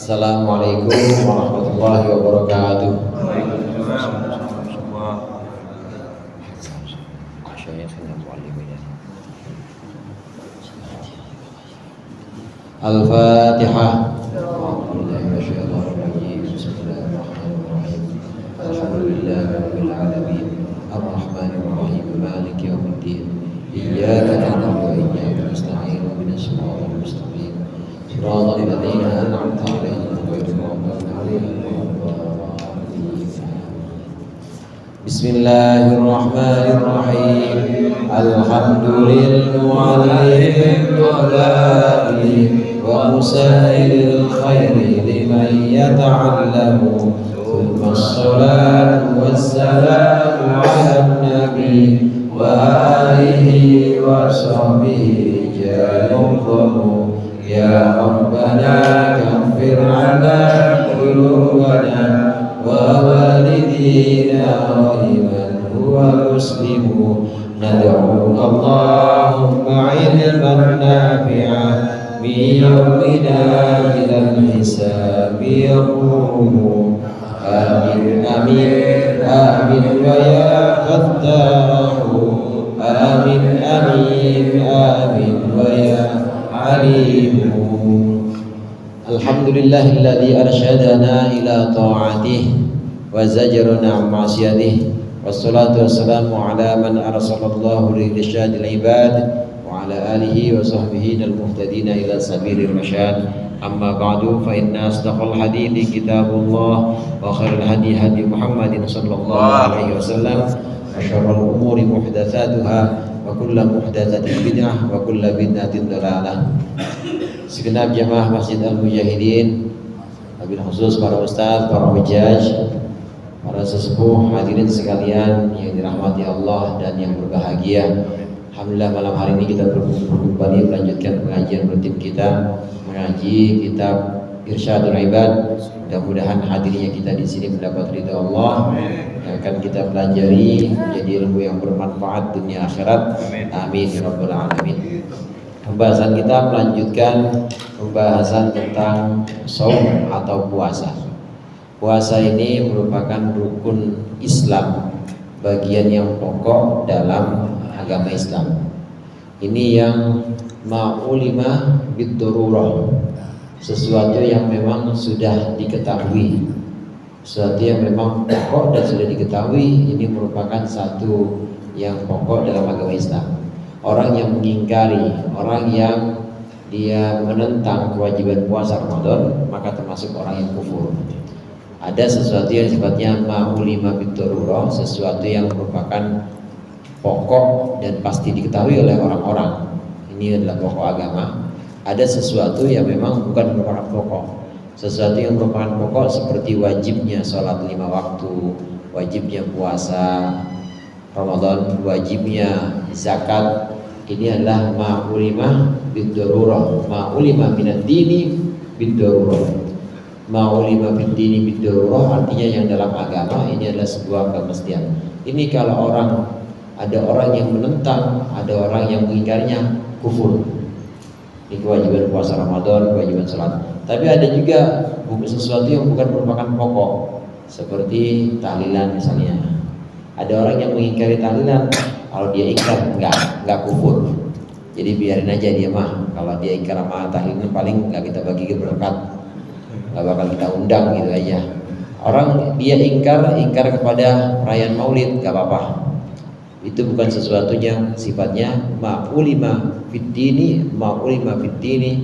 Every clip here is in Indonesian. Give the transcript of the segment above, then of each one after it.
Assalamualaikum warahmatullahi wabarakatuh. Al-Fatihah. Bismillahirrahmanirrahim. Alhamdulillahirabbil alamin. Ar-Rahmanirrahim. Maliki yaumiddin. Iyyaka na'budu wa iyyaka nasta'in. Ihdinas siratal mustaqim. Shiratal ladzina an'amta 'alaihim ghairil maghdubi 'alaihim waladdallin. Bismillahirrahmanirrahim. Alhamdulillahil mu'allim wa musailil khairi liman yata'allamu. Thumma as-salatu was-salamu 'alan nabi wa alihi wa sahbihi jalukhumu. Ya Rabbana kaffir 'anna qulubana wa walidina wa liman huwa muslimu. Nad'uka Allahumma 'ilman nafi'an bi yawmina ilal hisabi yaqumu. Amin amin amin wa ya fattahu. Amin amin amin wa ya alimu. Alhamdulillahilladzi arsyadana ila ta'atihi wa zajarana 'an ma'siyatihi. Wassalatu wassalamu ala man arsalallahu li irsyadil ibad wa ala alihi wa sahbihi al-muhtadina ila sabilir rasyad. Amma ba'du, fa inna asdaqal hadithi kitabullah wa khairal hadi hadi Muhammadin sallallahu alaihi wasallam wa syarrul umuri muhdatsatuha wa kullu muhdatsatin bid'ah wa kullu bid'atin dhalalah. Segenap jamaah Masjid Al-Mujahidin, wabil khusus para ustaz, para hujjaj, para sesepuh, hadirin sekalian yang dirahmati Allah dan yang berbahagia. Alhamdulillah malam hari ini kita berkumpul kembali melanjutkan pengajian rutin kita, mengaji kitab Irsyadul Ibad. Mudah-mudahan hadirnya kita di sini mendapat ridha Allah. Yang akan kita pelajari menjadi ilmu yang bermanfaat dunia akhirat. Amin ya rabbal alamin. Pembahasan kita melanjutkan pembahasan tentang shaum atau puasa. Puasa ini merupakan rukun Islam, bagian yang pokok dalam agama Islam. Ini yang ma'ulima bid-darurah, sesuatu yang memang sudah diketahui, sesuatu yang memang pokok dan sudah diketahui. Ini merupakan satu yang pokok dalam agama Islam. Orang yang mengingkari, orang yang dia menentang kewajiban puasa Ramadan, maka termasuk orang yang kufur. Ada sesuatu yang sifatnya ma'ulima bid-darurah, sesuatu yang merupakan pokok dan pasti diketahui oleh orang-orang. Ini adalah pokok agama. Ada sesuatu yang memang bukan merupakan pokok. Sesuatu yang merupakan pokok seperti wajibnya sholat 5 waktu, wajibnya puasa Ramadan, wajibnya zakat. Ini adalah ma'ulima bid-darurah, ma'ulima minad dini bid-darurah. Ma'ulima bid-dini bid-darurah artinya yang dalam agama ini adalah sebuah kemestian. Ini kalau ada orang yang menentang, ada orang yang mengingkarinya, kufur. Ini kewajiban puasa Ramadan, kewajiban sholat. Tapi ada juga sesuatu yang bukan merupakan pokok, seperti tahlilan misalnya. Ada orang yang mengingkari tahlilan, kalau dia ingkar enggak kufur. Jadi biarin aja dia mah. Kalau dia ingkar sama tahlilan paling enggak kita bagi berkat, enggak bakal kita undang gitu aja. Orang dia ingkar kepada perayaan Maulid, enggak apa-apa. Itu bukan sesuatu yang sifatnya ma'ulima fid-dini, ma'ulima fid-dini,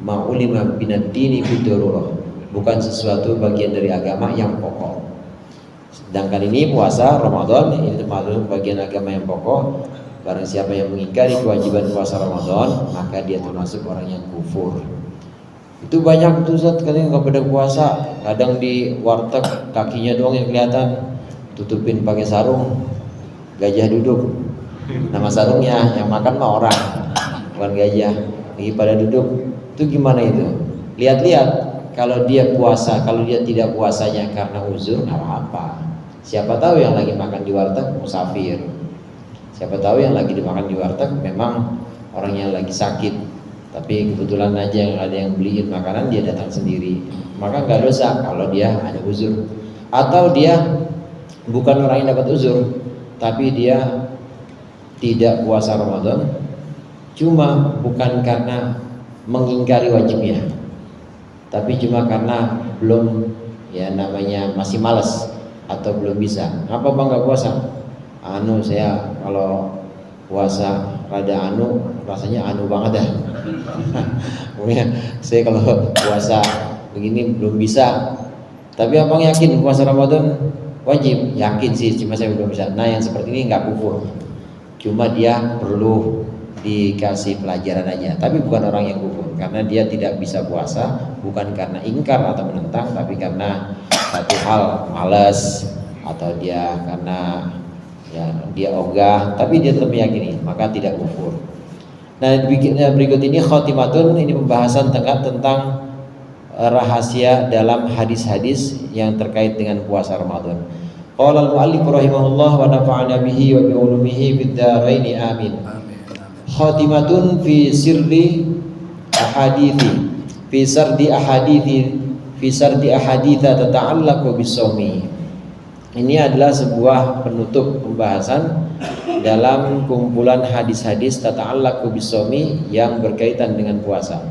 ma'ulima binad-dini bid-darurah. Bukan sesuatu bagian dari agama yang pokok. Sedangkan ini puasa Ramadan ini termasuk bagian agama yang pokok. Barang siapa yang mengingkari kewajiban puasa Ramadan, maka dia termasuk orang yang kufur. Itu banyak tuh Ustaz, kadang nggak pada puasa, kadang di warteg kakinya doang yang kelihatan, tutupin pakai sarung, gajah duduk. Nama sarungnya, yang makan mah orang, bukan gajah. Lagi pada duduk. Itu gimana itu? Lihat-lihat, kalau dia puasa, kalau dia tidak puasanya karena uzur, nggak apa-apa. Siapa tahu yang lagi makan di warteg musafir. Siapa tahu yang lagi dimakan di warteg memang orang yang lagi sakit. Tapi kebetulan aja yang ada yang beliin makanan, dia datang sendiri. maka nggak dosa kalau dia ada uzur. Atau dia bukan orang yang dapat uzur, tapi dia tidak puasa Ramadan, cuma bukan karena mengingkari wajibnya, tapi cuma karena belum, ya namanya masih malas atau belum bisa. Apa bang nggak puasa? Saya kalau puasa rada rasanya banget dah. Saya kalau puasa begini belum bisa. Tapi abang yakin puasa Ramadan wajib? Yakin sih, cuma saya belum bisa. Nah yang seperti ini nggak kufur, cuma dia perlu dikasih pelajaran aja. Tapi bukan orang yang kufur, karena dia tidak bisa puasa bukan karena ingkar atau menentang, tapi karena satu hal malas, atau dia karena dia ogah, tapi dia tetap meyakini, maka tidak kufur. Nah berikut ini khotimatun, ini pembahasan tentang rahasia dalam hadis-hadis yang terkait dengan puasa Ramadan. Qala al-mu'allif rahimahullah wa nafa'ana bihi wa bi ulumihi fid dharain amin. Khotimatun fi sirri ahadithi fi sardi ahaditha tata'allaqu bisawmi. Ini adalah sebuah penutup pembahasan dalam kumpulan hadis-hadis tata'allaqu bisawmi yang berkaitan dengan puasa.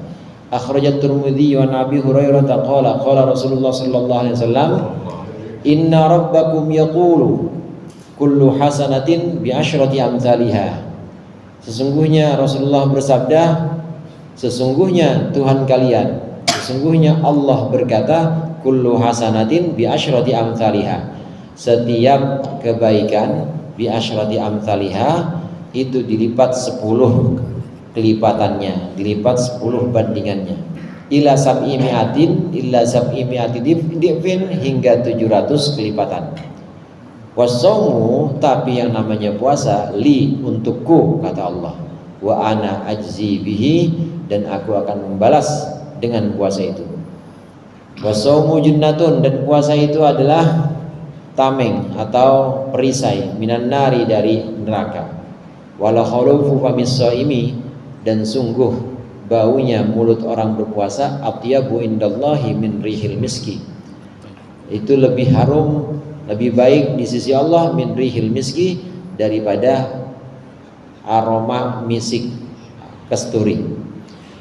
Akhrajat Tirmidzi wa Abi Hurairah qala qala Rasulullah sallallahu alaihi wasallam, inna rabbakum yaqulu kullu hasanatin bi asyrati amsalihha. Sesungguhnya Rasulullah bersabda, sesungguhnya Tuhan kalian, sesungguhnya Allah berkata, kullu hasanatin bi asyrati amsalihha. Setiap kebaikan bi asyrati amsalihha itu dilipat 10 kelipatannya, dilipat 10 bandingannya. Ila sab'i mi'atin difin hingga 700 kelipatan. Wasaumu, tapi yang namanya puasa, li untukku kata Allah. Wa ana ajzi bihi, dan aku akan membalas dengan puasa itu. Wasaumu junnatun, dan puasa itu adalah tameng atau perisai minan nari, dari neraka. Wala khulufu famis shaimi, dan sungguh baunya mulut orang berpuasa atyabu indallahi min rihil miski. Itu lebih harum, lebih baik di sisi Allah min rihil miski, daripada aroma misik kasturi.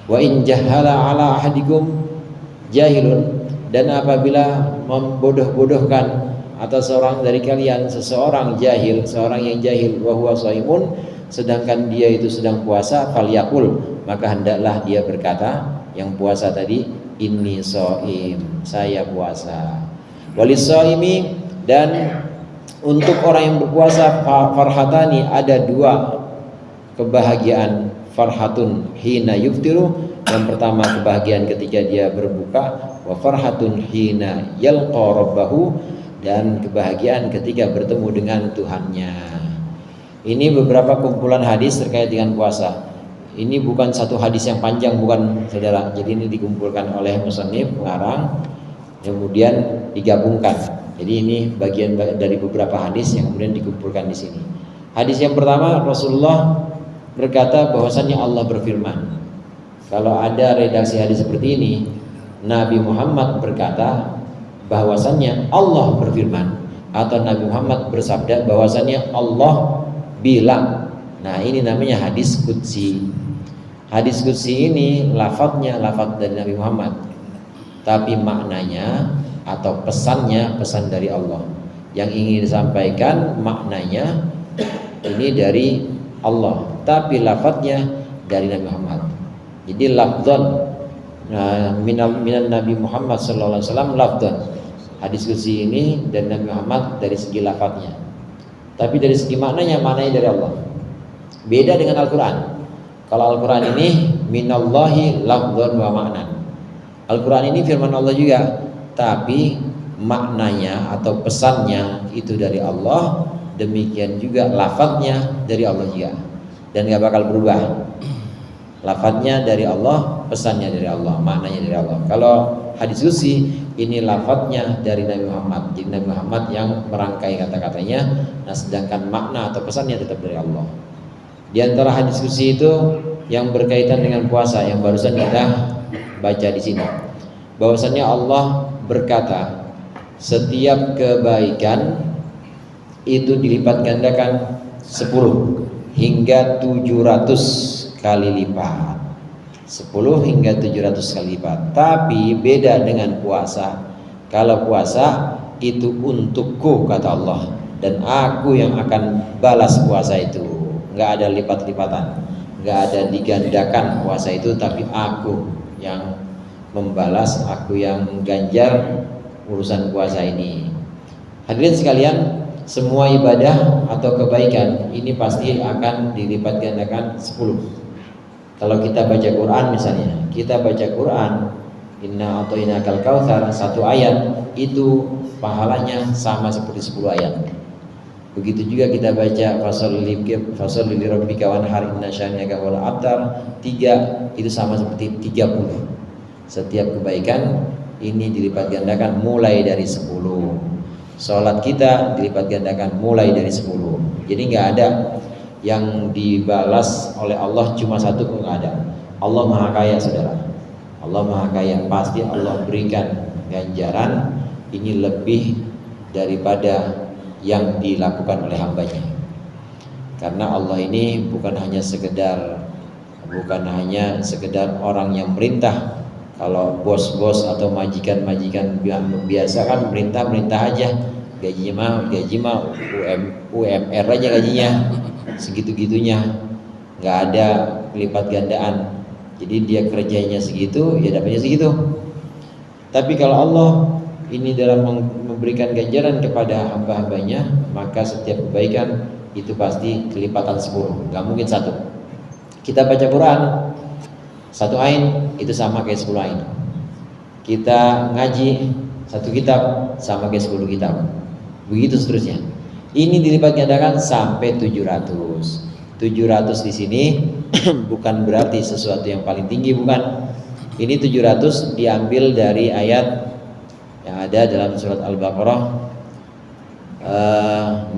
Wa in jahala ala ahadikum jahilun, dan apabila membodoh-bodohkan atas seorang dari kalian seseorang jahil, seorang yang jahil, wa huwa shaimun, sedangkan dia itu sedang puasa, falyakul, maka hendaklah dia berkata, yang puasa tadi, inni shaim, saya puasa. Walis shaimi, dan untuk orang yang berpuasa, farhatani, ada 2 kebahagiaan. Farhatun hina yuftiru, yang pertama kebahagiaan ketika dia berbuka, wa farhatun hina yalqa rabbahu, dan kebahagiaan ketika bertemu dengan Tuhannya. Ini beberapa kumpulan hadis terkait dengan puasa. Ini bukan satu hadis yang panjang, bukan saudara. Jadi ini dikumpulkan oleh musannif pengarang, kemudian digabungkan. Jadi ini bagian dari beberapa hadis yang kemudian dikumpulkan di sini. Hadis yang pertama, Rasulullah berkata bahwasannya Allah berfirman. Kalau ada redaksi hadis seperti ini, Nabi Muhammad berkata bahwasannya Allah berfirman, atau Nabi Muhammad bersabda bahwasannya Allah bilang. Nah ini namanya hadis qudsi. Hadis qudsi ini lafadznya lafadz dari Nabi Muhammad, tapi maknanya atau pesannya pesan dari Allah. Yang ingin disampaikan maknanya ini dari Allah, tapi lafadznya dari Nabi Muhammad. Jadi lafdzan minan Nabi Muhammad sallallahu alaihi wasallam lafdzan. Hadis qudsi ini dari Nabi Muhammad dari segi lafadznya, tapi dari segi maknanya dari Allah. Beda dengan Al-Quran. Kalau Al-Quran ini minallahi lafdzan wa ma'nan. Al-Quran ini firman Allah juga, tapi maknanya atau pesannya itu dari Allah. Demikian juga lafadznya dari Allah juga, dan gak bakal berubah. Lafadznya dari Allah, pesannya dari Allah, maknanya dari Allah. Kalau hadis qudsi ini lafadznya dari Nabi Muhammad. Jadi Nabi Muhammad yang merangkai kata-katanya. Nah sedangkan makna atau pesannya tetap dari Allah. Di antara hadis qudsi itu yang berkaitan dengan puasa yang barusan kita baca di sini. bahwasanya Allah berkata, setiap kebaikan itu dilipat gandakan 10 hingga 700 kali lipat. 10 hingga 700 kali lipat. Tapi beda dengan puasa. Kalau puasa itu untukku kata Allah, dan aku yang akan balas puasa itu. Enggak ada lipat-lipatan, enggak ada digandakan puasa itu, tapi aku yang membalas, aku yang mengganjar urusan puasa ini. Hadirin sekalian, semua ibadah atau kebaikan ini pasti akan dilipat gandakan 10. Kalau kita baca Quran misalnya, kita baca Quran, inna a'tainakal kautsar, satu ayat itu pahalanya sama seperti 10 ayat. Begitu juga kita baca fasholli li rabbika wanhar inna syani'aka wal abtar, 3 itu sama seperti 30. Setiap kebaikan ini dilipat gandakan mulai dari 10. Salat kita dilipat gandakan mulai dari 10. Jadi nggak ada yang dibalas oleh Allah cuma satu pun nggak ada. Allah Maha Kaya, saudara. Allah Maha Kaya, pasti Allah berikan ganjaran ini lebih daripada yang dilakukan oleh hambanya. Karena Allah ini bukan hanya sekedar orang yang merintah. Kalau bos-bos atau majikan-majikan biasa kan merintah aja, gaji mah UMR aja gajinya, segitu-gitunya, nggak ada lipat gandaan. Jadi dia kerjanya segitu, ya dapatnya segitu. Tapi kalau Allah ini dalam memberikan ganjaran kepada hamba-hambanya, maka setiap kebaikan itu pasti kelipatan 10, nggak mungkin satu. Kita baca Quran, satu ain itu sama kayak 10 ain. Kita ngaji satu kitab sama kayak 10 kitab. Begitu seterusnya. Ini dilipat gandakan sampai 700. 700 di sini bukan berarti sesuatu yang paling tinggi, bukan. Ini 700 diambil dari ayat yang ada dalam surat Al-Baqarah,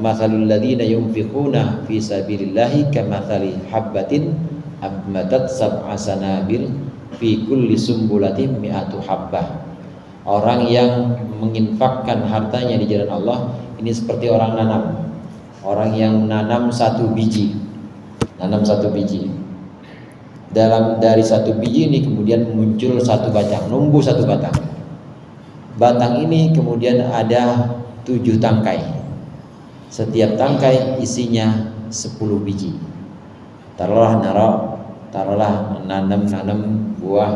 mathalul ladzina yunfiquna fi sabilillahi kamathali habbatin ammatat sab'a sanabil fi kulli sumbulatin mi'atu habbah. Orang yang menginfakkan hartanya di jalan Allah ini seperti orang nanam. Orang yang nanam satu biji. Dari satu biji ini kemudian muncul satu batang, numbuh satu batang. Batang ini kemudian ada 7 tangkai. Setiap tangkai isinya 10 biji. Taruhlah nanam buah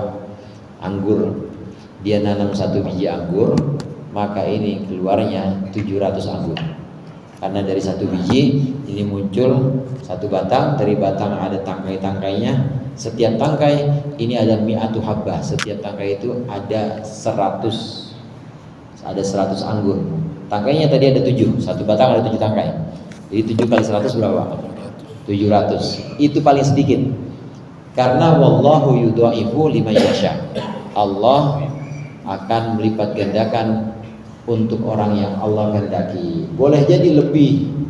anggur. Dia nanam satu biji anggur, maka ini keluarnya 700 anggur. Karena dari satu biji ini muncul satu batang, dari batang ada tangkai-tangkainya. Setiap tangkai ini ada mi'atu habbah. Setiap tangkai itu ada 100 anggur. Tangkainya tadi ada 7, satu batang ada 7 tangkai. Jadi 7 kali 100 berapa? 700. Itu paling sedikit. Karena wallahu yudha'ifu liman yasha. Allah akan melipat gandakan untuk orang yang Allah kehendaki. Boleh jadi lebih.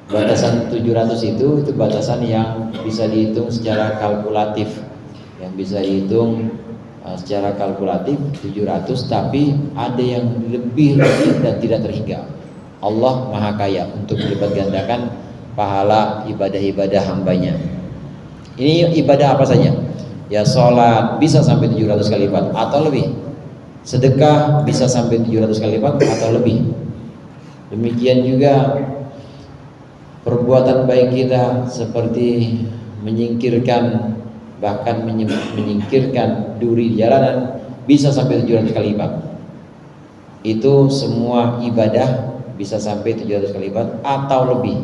Batasan 700 itu batasan yang bisa dihitung secara kalkulatif. Yang bisa dihitung secara kalkulatif 700, tapi ada yang lebih dan tidak terhingga. Allah Maha Kaya untuk melipat gandakan pahala ibadah-ibadah hambanya. Ini ibadah apa saja? Ya, sholat bisa sampai 700 kali lipat atau lebih. Sedekah bisa sampai 700 kali lipat atau lebih. Demikian juga perbuatan baik kita seperti menyingkirkan, bahkan menyingkirkan duri di jalanan bisa sampai 700 kali lipat. Itu semua ibadah bisa sampai 700 kali lipat atau lebih,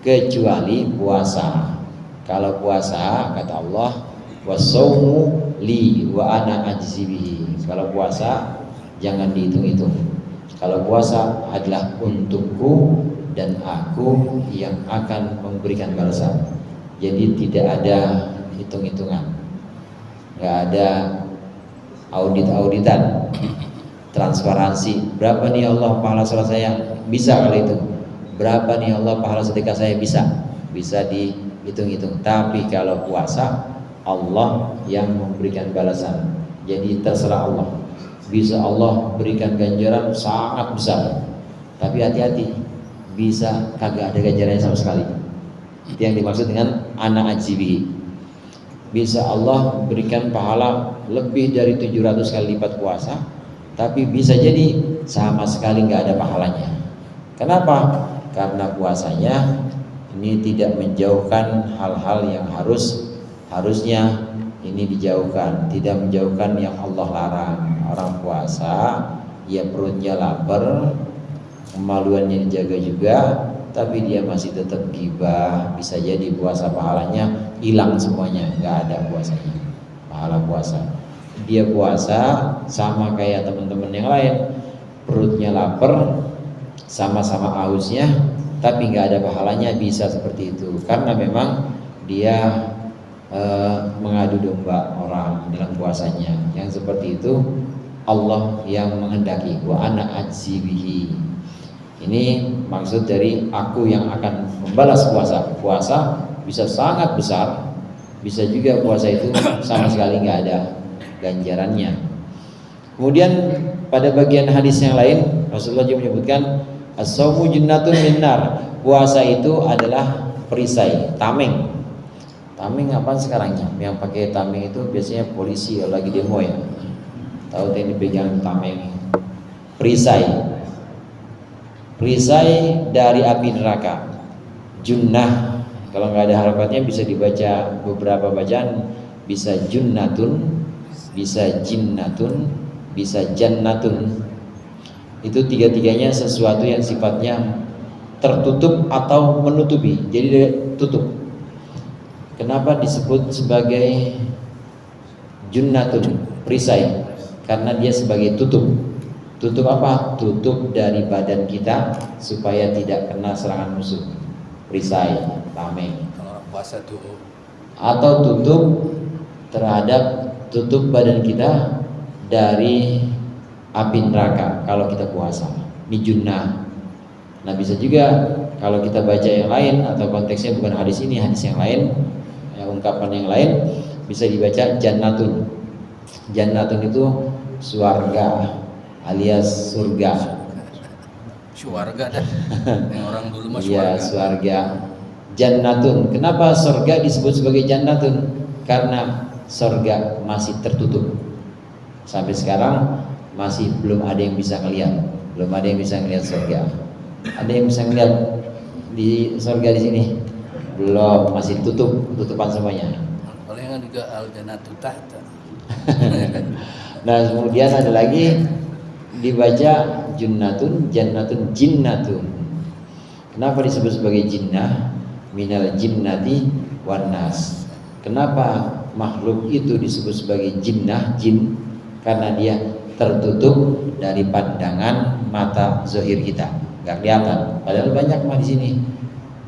kecuali puasa. Kalau puasa kata Allah, wasaumu li wa ana ajzi bihi. Kalau puasa jangan dihitung-hitung. Kalau puasa adalah untukku dan aku yang akan memberikan balasan. Jadi tidak ada hitung-hitungan, nggak ada audit-auditan, transparansi. Berapa nih Allah pahala salat saya? Bisa kalau itu. Berapa nih Allah pahala sedekah saya? Bisa dihitung-hitung. Tapi kalau puasa, Allah yang memberikan balasan. Jadi terserah Allah. bisa Allah berikan ganjaran sangat besar. Tapi hati-hati, bisa kagak ada ganjarannya sama sekali. Itu yang dimaksud dengan ana ajibi. Bisa Allah berikan pahala lebih dari 700 kali lipat puasa, tapi bisa jadi sama sekali nggak ada pahalanya. Kenapa? Karena puasanya ini tidak menjauhkan hal-hal yang harusnya ini dijauhkan, tidak menjauhkan yang Allah larang. Orang puasa, ya perutnya lapar, kemaluannya dijaga juga, tapi dia masih tetap gibah. Bisa jadi puasa pahalanya hilang semuanya, nggak ada puasanya, pahala puasa. Dia puasa sama kayak teman-teman yang lain, perutnya lapar, sama-sama hausnya, tapi nggak ada pahalanya. Bisa seperti itu karena memang dia mengadu domba orang dalam puasanya. Yang seperti itu Allah yang menghendaki. Wa ana ajibihi. Ini maksud dari aku yang akan membalas puasa. Puasa bisa sangat besar, bisa juga puasa itu sama sekali nggak ada ganjarannya. Kemudian pada bagian hadis yang lain Rasulullah juga menyebutkan as-shaumu junnatun minnar. Puasa itu adalah perisai, tameng. Tameng apa sekarangnya? Yang pakai tameng itu biasanya polisi kalau lagi demo ya. Tahu yang dipegang tameng. Perisai. Perisai dari api neraka. Junnah. Kalau nggak ada harokatnya bisa dibaca beberapa bacaan. Bisa junnatun, bisa jinnatun, bisa jannatun. Itu tiga-tiganya sesuatu yang sifatnya tertutup atau menutupi. Jadi dia tutup. Kenapa disebut sebagai junnatun, perisai? Karena dia sebagai tutup. Tutup apa? Tutup dari badan kita supaya tidak kena serangan musuh. Perisai, tameng. Kalau puasa tuh. Atau tutup badan kita dari api neraka kalau kita puasa. Ini junnah. Nah bisa juga kalau kita baca yang lain atau konteksnya bukan hadis ini, hadis yang lain, ungkapan yang lain, bisa dibaca jannatun. Jannatun itu surga alias surga. Surga dah. Yang orang dulu mah surga. Iya, surga. Jannatun. Kenapa surga disebut sebagai jannatun? Karena surga masih tertutup. Sampai sekarang masih belum ada yang bisa ngelihat. Belum ada yang bisa ngelihat surga. Ada yang bisa ngelihat di surga di sini? Belum, masih tutupan semuanya. Palingan juga al-jannatu tahta. Nah, kemudian ada lagi dibaca junnatun, jannatun, jinnatun. Kenapa disebut sebagai jinnah? Minal jinnati wan nas. Kenapa makhluk itu disebut sebagai jinnah, jin? Karena dia tertutup dari pandangan mata zahir kita, nggak kelihatan. Padahal banyak mah di sini.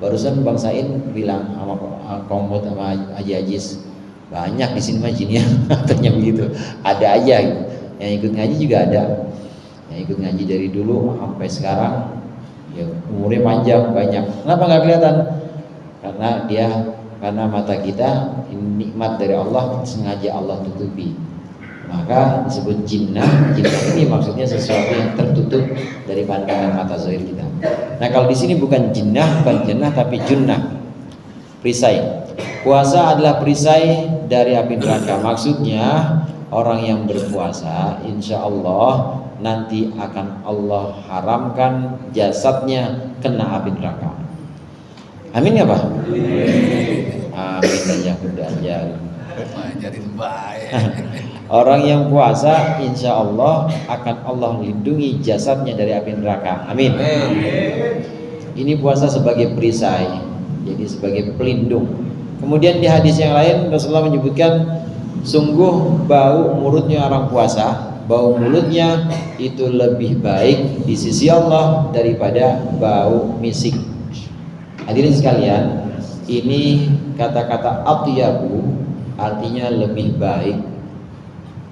Barusan Bang Sain bilang sama Komod sama Haji Ajis, banyak di sini mah jinnya. Katanya begitu. Ada aja gitu. Yang ikut ngaji juga ada. Yang ikut ngaji dari dulu sampai sekarang, ya umurnya panjang banyak. Kenapa nggak kelihatan? Karena mata kita ini nikmat dari Allah, sengaja Allah tutupi. Maka disebut jinnah. Jinnah ini maksudnya sesuatu yang tertutup dari pandangan mata zahir kita. Nah kalau di sini bukan jinnah, bukan jannah, tapi junnah, perisai. Puasa adalah perisai dari api neraka. Maksudnya orang yang berpuasa, insya Allah nanti akan Allah haramkan jasadnya kena api neraka. Amin ya Pak? Amin ya aja. Jadi baik. Orang yang puasa insya Allah akan Allah lindungi jasadnya dari api neraka. Amin. Ini puasa sebagai perisai, jadi sebagai pelindung. Kemudian di hadis yang lain Rasulullah menyebutkan, sungguh bau mulutnya orang puasa, bau mulutnya itu lebih baik di sisi Allah daripada bau misik. Hadirin sekalian, ini kata-kata atyabu artinya lebih baik,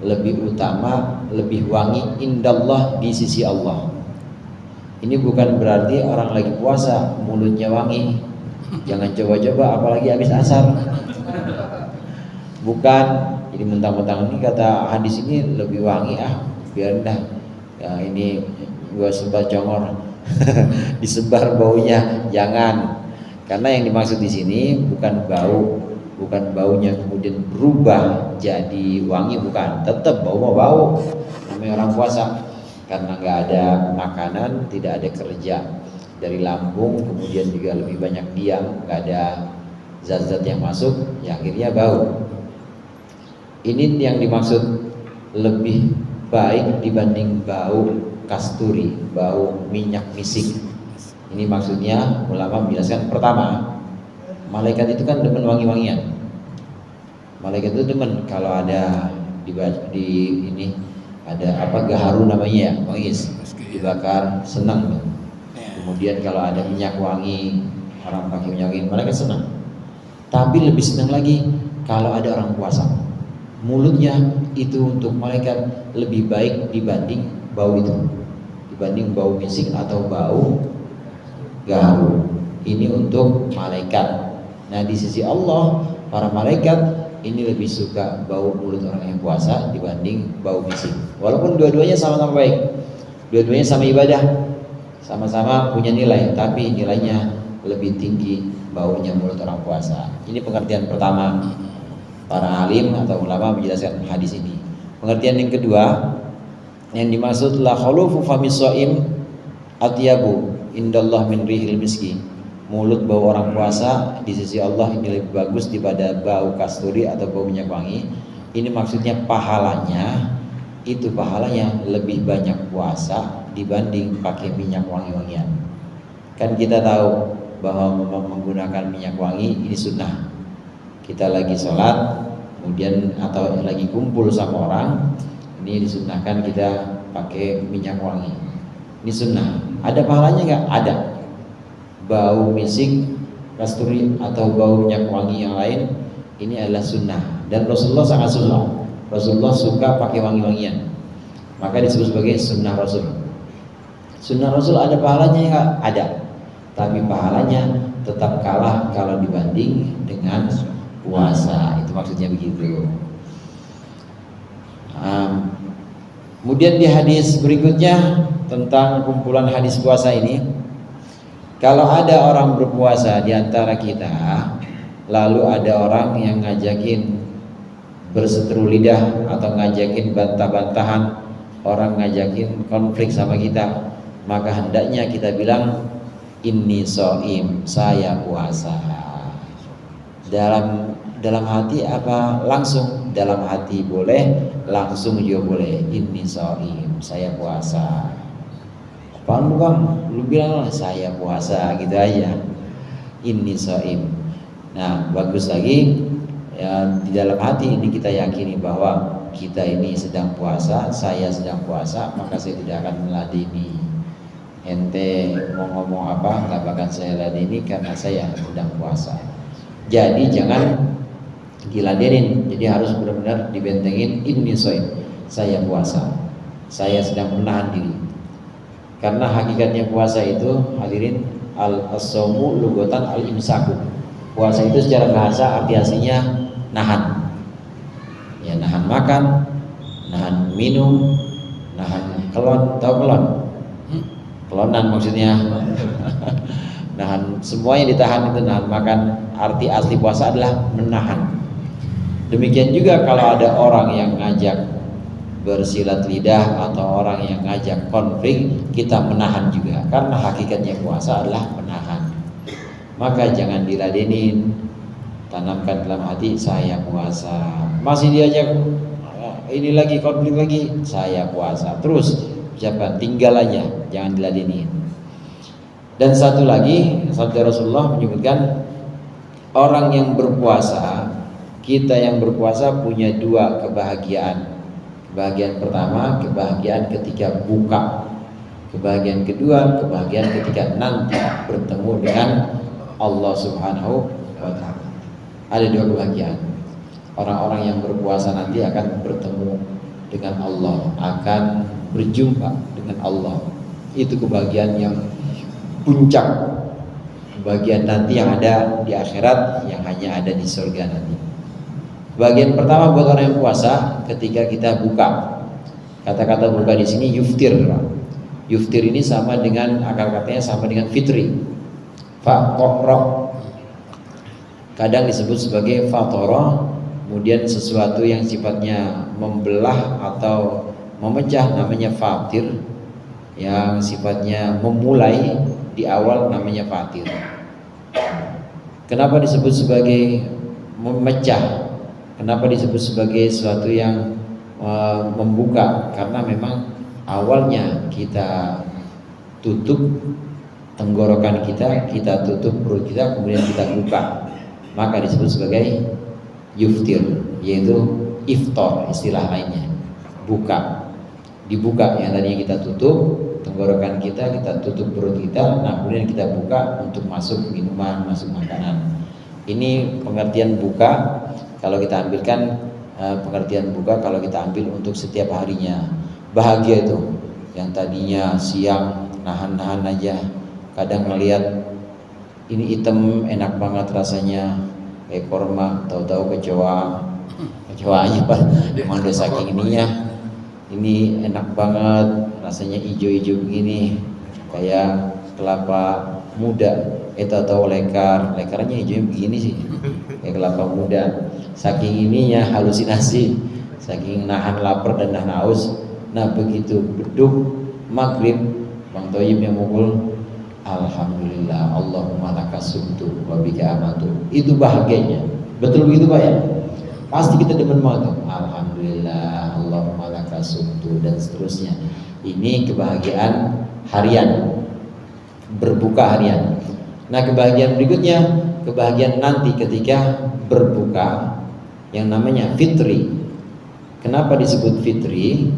lebih utama, lebih wangi indallah di sisi Allah. Ini bukan berarti orang lagi puasa mulutnya wangi. Jangan coba-coba apalagi habis asar. Bukan, jadi mentang-mentang ini kata hadis ini lebih wangi biar dah ya, ini gua sebar congor disebar baunya, jangan. Karena yang dimaksud di sini bukan bau, bukan baunya kemudian berubah jadi wangi, bukan, tetap bau mau bau, namanya orang puasa. Karena nggak ada makanan, tidak ada kerja dari lambung, kemudian juga lebih banyak diam, nggak ada zat-zat yang masuk, ya akhirnya bau. Ini yang dimaksud lebih baik dibanding bau kasturi, bau minyak misik. Ini maksudnya ulama menjelaskan, pertama, malaikat itu kan demen wangi-wangian. Malaikat itu demen kalau ada di ini ada apa gaharu namanya ya, wangis, dibakar senang. Kemudian kalau ada minyak wangi, orang pakai minyak wangi, malaikat senang. Tapi lebih senang lagi kalau ada orang puasa. Mulutnya itu untuk malaikat lebih baik dibanding bau itu, dibanding bau misik atau bau gaharu. Ini untuk malaikat. Nah di sisi Allah, para malaikat ini lebih suka bau mulut orang yang puasa dibanding bau misik. Walaupun dua-duanya sama-sama baik, dua-duanya sama ibadah, sama-sama punya nilai, tapi nilainya lebih tinggi baunya mulut orang puasa. Ini pengertian pertama para alim atau ulama menjelaskan hadis ini. Pengertian yang kedua, yang dimaksud la khulufu famis shaim atyabu indallah min rihil miski. Mulut bau orang puasa di sisi Allah ini lebih bagus daripada bau kasturi atau bau minyak wangi. Ini maksudnya pahalanya, itu pahalanya lebih banyak puasa dibanding pakai minyak wangi-wangian. Kan kita tahu bahwa menggunakan minyak wangi ini sunnah. Kita lagi sholat, kemudian atau lagi kumpul sama orang, ini disunnahkan kita pakai minyak wangi. Ini sunnah. Ada pahalanya nggak? Ada. Bau misik, kasturi atau bau minyak wangi yang lain, ini adalah sunnah. Dan Rasulullah sangat suka. Rasulullah suka pakai wangi-wangian. Maka disebut sebagai sunnah Rasul. Sunnah Rasul ada pahalanya nggak? Ada. Tapi pahalanya tetap kalah kalau dibanding dengan puasa. Itu maksudnya begitu. Kemudian di hadis berikutnya tentang kumpulan hadis puasa ini, kalau ada orang berpuasa di antara kita, lalu ada orang yang ngajakin berseteru lidah atau ngajakin bantah-bantahan, orang ngajakin konflik sama kita, maka hendaknya kita bilang inni shaim, saya puasa. Dalam hati apa langsung? Dalam hati boleh, langsung juga boleh. Inni shaim, saya puasa. Apaan bang? Lu bilang saya puasa gitu aja. Inni shaim. Nah bagus lagi ya, di dalam hati ini kita yakini bahwa kita ini sedang puasa, saya sedang puasa, maka saya tidak akan meladeni. Ente mau ngomong apa nggak bakal saya ladeni karena saya sedang puasa. Jadi jangan diladenin, jadi harus benar-benar dibentengin. Inni shaim, saya puasa, saya sedang menahan diri. Karena hakikatnya puasa itu, hadirin, al-as-saumu lugotan al-imsaku. Puasa itu secara bahasa arti aslinya nahan. Ya, nahan makan, nahan minum, nahan kelon, tahu kelon? Kelonan maksudnya. Nahan, semua yang ditahan itu nahan makan. Arti asli puasa adalah menahan. Demikian juga kalau ada orang yang ngajak bersilat lidah atau orang yang ngajak konflik, kita menahan juga, karena hakikatnya puasa adalah menahan. Maka jangan diladenin, tanamkan dalam hati saya puasa. Masih diajak ini lagi konflik lagi, saya puasa. Terus ucapan tinggal aja, jangan diladenin. Dan satu lagi, sabda Rasulullah menyebutkan orang yang berpuasa, kita yang berpuasa punya dua kebahagiaan. Kebahagiaan pertama, kebahagiaan ketika buka. Kebahagiaan kedua, kebahagiaan ketika nanti bertemu dengan Allah Subhanahu wa ta'ala. Ada dua kebahagiaan. Orang-orang yang berpuasa nanti akan bertemu dengan Allah, akan berjumpa dengan Allah. Itu kebahagiaan yang puncak. Kebahagiaan nanti yang ada di akhirat, yang hanya ada di surga nanti. Bagian pertama buat orang yang puasa ketika kita buka. Kata-kata buka di sini yuftir. Yuftir ini sama dengan akar katanya sama dengan fitri. Fatoro kadang disebut sebagai fatoro, kemudian sesuatu yang sifatnya membelah atau memecah namanya fatir, yang sifatnya memulai di awal namanya fatir. Kenapa disebut sebagai memecah? Kenapa disebut sebagai sesuatu yang membuka? Karena memang awalnya kita tutup tenggorokan kita tutup perut kita, kemudian kita buka, maka disebut sebagai yuftir, yaitu iftar istilah lainnya, buka, dibuka. Yang tadinya kita tutup tenggorokan kita tutup perut kita, nah kemudian kita buka untuk masuk minuman, masuk makanan. Ini pengertian buka. Kalau kita ambilkan pengertian buka, kalau kita ambil untuk setiap harinya, bahagia itu. Yang tadinya siang nahan-nahan aja, kadang ngelihat ini hitam enak banget rasanya kayak korma, tahu-tahu kecewa aja Pak, emang udah saking ininya, ini enak banget rasanya hijau-hijau begini kayak kelapa muda, tahu lekarnya hijau begini sih kayak kelapa muda. Saking ininya halusinasi, saking nahan lapar dan nahan haus. Nah begitu beduk maghrib, Bang Toyib yang mukul, alhamdulillah, Allahumma lakasumtu wa bika amatu. Itu bahagianya. Betul begitu Pak ya? Pasti kita demen banget. Alhamdulillah, Allahumma lakasumtu, dan seterusnya. Ini kebahagiaan harian, berbuka harian. Nah kebahagiaan berikutnya, kebahagiaan nanti ketika berbuka, yang namanya fitri. Kenapa disebut fitri?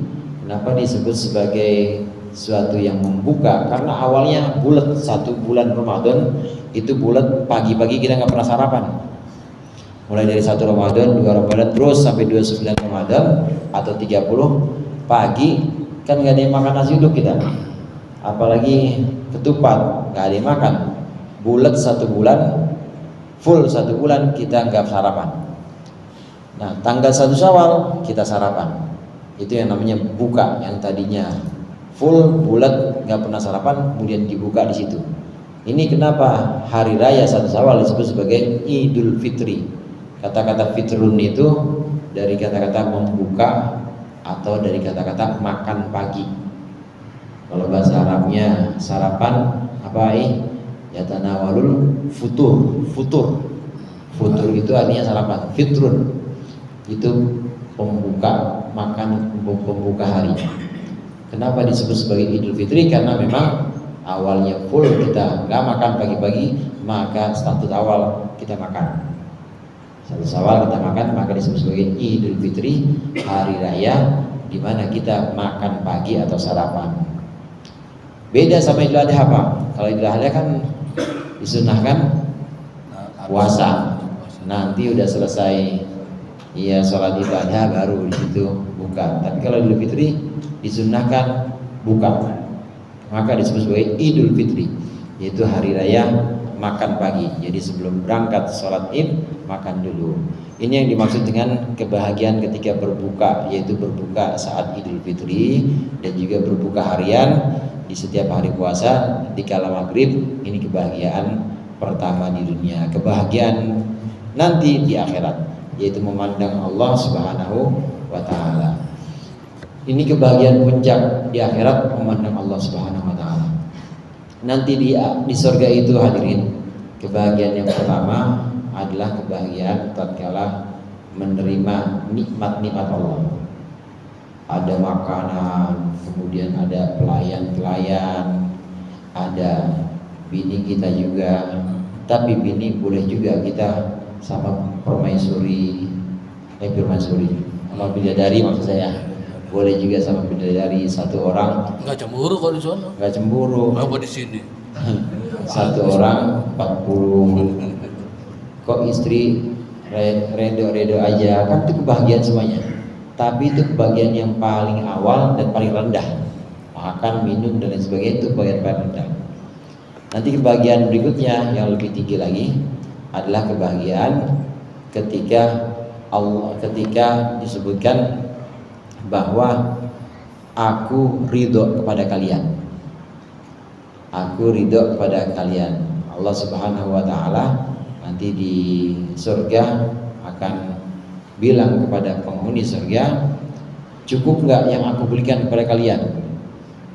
Kenapa disebut sebagai suatu yang membuka? Karena awalnya bulat, 1 bulan Ramadan itu bulat, pagi-pagi kita nggak pernah sarapan. Mulai dari 1 Ramadan, 2 Ramadan, terus sampai 29 Ramadan atau 30 pagi kan nggak ada yang makan nasi uduk kita, apalagi ketupat nggak ada yang makan. Bulat 1 bulan, full 1 bulan kita nggak sarapan. Nah tanggal 1 Syawal kita sarapan. Itu yang namanya buka, yang tadinya full bulat nggak pernah sarapan, kemudian dibuka di situ. Ini kenapa hari raya 1 Syawal disebut sebagai Idul Fitri. Kata-kata fitrun itu dari kata-kata membuka atau dari kata-kata makan pagi. Kalau bahasa Arabnya sarapan apa yatanawalul futur itu artinya sarapan. Fitrun itu pembuka, makan pembuka hari. Kenapa disebut sebagai Idul Fitri? Karena memang awalnya full kita nggak makan pagi-pagi, maka status awal kita makan. 1 Syawal kita makan, maka disebut sebagai Idul Fitri, hari raya di mana kita makan pagi atau sarapan. Beda sama Idul Adha Pak. Kalau Idul Adha kan disunahkan puasa. Nanti udah selesai sholat Idul Adha baru di situ buka. Tapi kalau Idul Fitri disunnahkan buka, maka disebut sebagai Idul Fitri, yaitu hari raya makan pagi. Jadi sebelum berangkat sholat Id makan dulu. Ini yang dimaksud dengan kebahagiaan ketika berbuka, yaitu berbuka saat Idul Fitri dan juga berbuka harian di setiap hari puasa di kala maghrib. Ini kebahagiaan pertama di dunia. Kebahagiaan nanti di akhirat, yaitu memandang Allah Subhanahu wa Ta'ala. Ini kebahagiaan puncak di akhirat, memandang Allah Subhanahu wa Ta'ala. Nanti di surga itu hadirin, kebahagiaan yang pertama adalah kebahagiaan tatkala menerima nikmat-nikmat Allah. Ada makanan, kemudian ada pelayan-pelayan, ada bini kita juga. Tapi bini boleh juga kita sama permaisuri, sama bidadari maksud saya. Boleh juga sama bidadari 1 orang. Enggak cemburu kalau di sana. Enggak cemburu. Apa di sini? 1 orang 40. Kok istri redo aja, kan itu kebahagiaan semuanya. Tapi itu kebahagiaan yang paling awal dan paling rendah. Makan, minum dan lain sebagainya itu kebahagiaan paling rendah. Nanti kebahagiaan berikutnya yang lebih tinggi lagi adalah kebahagiaan ketika disebutkan bahwa aku ridho kepada kalian. Aku ridho kepada kalian. Allah Subhanahu wa taala nanti di surga akan bilang kepada penghuni surga, cukup nggak yang aku berikan kepada kalian?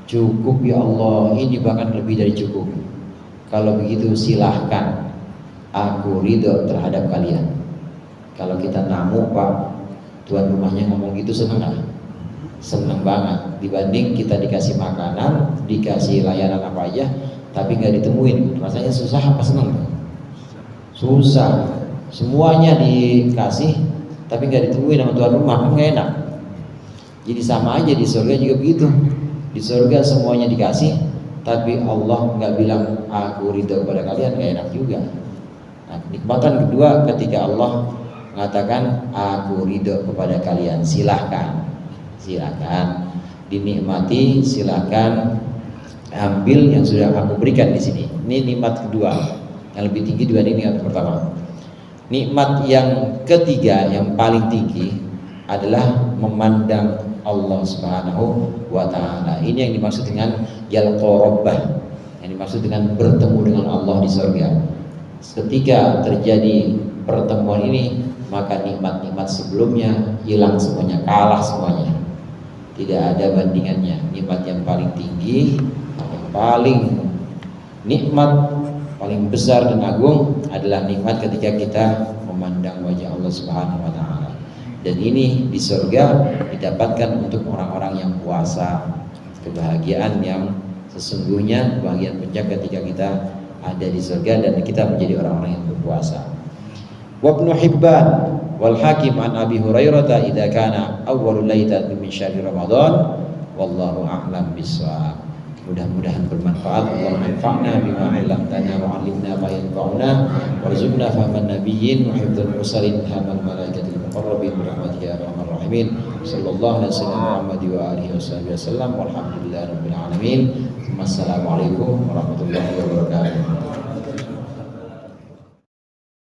Cukup ya Allah, ini bahkan lebih dari cukup. Kalau begitu silahkan, aku ridho terhadap kalian. Kalau kita namu Pak, tuan rumahnya ngomong gitu seneng nggak? Seneng banget. Dibanding kita dikasih makanan, dikasih layanan apa aja, tapi nggak ditemuin, rasanya susah apa seneng? Susah. Semuanya dikasih, tapi nggak ditemuin sama tuan rumah, kan nggak enak. Jadi sama aja di surga juga begitu. Di surga semuanya dikasih, tapi Allah nggak bilang aku ridho kepada kalian, nggak enak juga. Nah, kenikmatan kedua ketika Allah mengatakan aku ridho kepada kalian, silahkan dinikmati, silahkan ambil yang sudah aku berikan di sini. Ini nikmat kedua yang lebih tinggi dibanding nikmat pertama. Nikmat yang ketiga yang paling tinggi adalah memandang Allah Subhanahu wa taala. Ini yang dimaksud dengan yalqa rabbah, yang dimaksud dengan bertemu dengan Allah di surga. Ketika terjadi pertemuan ini, maka nikmat-nikmat sebelumnya hilang semuanya, kalah semuanya. Tidak ada bandingannya. Nikmat yang paling tinggi, yang paling nikmat, paling besar dan agung adalah nikmat ketika kita memandang wajah Allah Subhanahu wa taala. Dan ini di surga didapatkan untuk orang-orang yang puasa. Kebahagiaan yang sesungguhnya, kebahagiaan puncak ketika kita ada di surga dan kita menjadi orang-orang yang berpuasa. Wa Ibnu Hibban wal Hakim an Abi Hurairah idza kana awwalul lailatin min syahri Ramadan wallahu a'lam bissawab. Mudah-mudahan bermanfaat. Allahumma anfa'na bima 'allamtana wa 'allimna ma yanfa'una warzuqna fahman nabiyyin wa hifdzal mursalin hamal malaikatil muqarrabin bi rahmatika ya arhamar rahimin. Sallallahu alaihi wasallam Muhammad wa alihi wasallam walhamdulillahirabbil alamin. Wassalamualaikum warahmatullahi wabarakatuh.